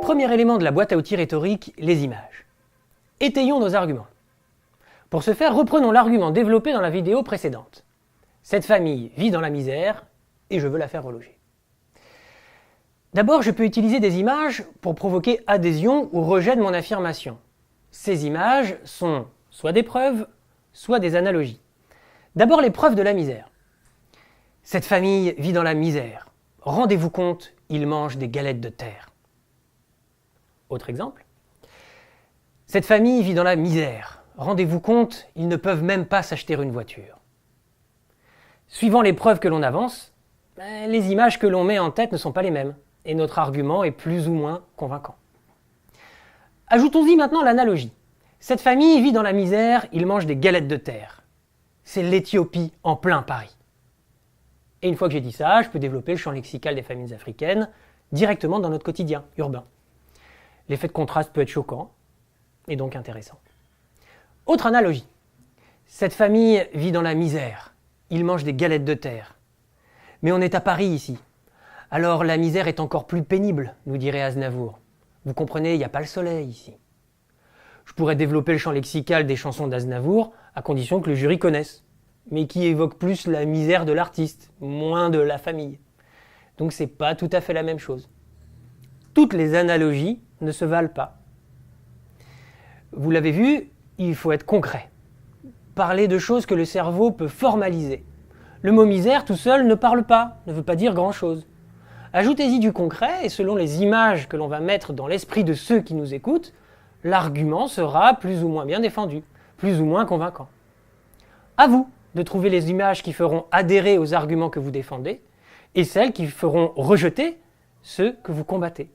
Premier élément de la boîte à outils rhétorique, les images. Étayons nos arguments. Pour ce faire, reprenons l'argument développé dans la vidéo précédente. Cette famille vit dans la misère et je veux la faire reloger. D'abord, je peux utiliser des images pour provoquer adhésion ou rejet de mon affirmation. Ces images sont soit des preuves, soit des analogies. D'abord, les preuves de la misère. Cette famille vit dans la misère. Rendez-vous compte, ils mangent des galettes de terre. Autre exemple. Cette famille vit dans la misère. Rendez-vous compte, ils ne peuvent même pas s'acheter une voiture. Suivant les preuves que l'on avance, les images que l'on met en tête ne sont pas les mêmes, et notre argument est plus ou moins convaincant. Ajoutons-y maintenant l'analogie. Cette famille vit dans la misère, ils mangent des galettes de terre. C'est l'Éthiopie en plein Paris. Et une fois que j'ai dit ça, je peux développer le champ lexical des familles africaines directement dans notre quotidien urbain. L'effet de contraste peut être choquant, et donc intéressant. Autre analogie. Cette famille vit dans la misère. Ils mangent des galettes de terre. Mais on est à Paris ici. Alors la misère est encore plus pénible, nous dirait Aznavour. Vous comprenez, il n'y a pas le soleil ici. Je pourrais développer le champ lexical des chansons d'Aznavour, à condition que le jury connaisse, mais qui évoque plus la misère de l'artiste, moins de la famille. Donc c'est pas tout à fait la même chose. Toutes les analogies ne se valent pas. Vous l'avez vu, il faut être concret. Parler de choses que le cerveau peut formaliser. Le mot misère tout seul ne parle pas, ne veut pas dire grand-chose. Ajoutez-y du concret et selon les images que l'on va mettre dans l'esprit de ceux qui nous écoutent, l'argument sera plus ou moins bien défendu, plus ou moins convaincant. À vous de trouver les images qui feront adhérer aux arguments que vous défendez et celles qui feront rejeter ceux que vous combattez.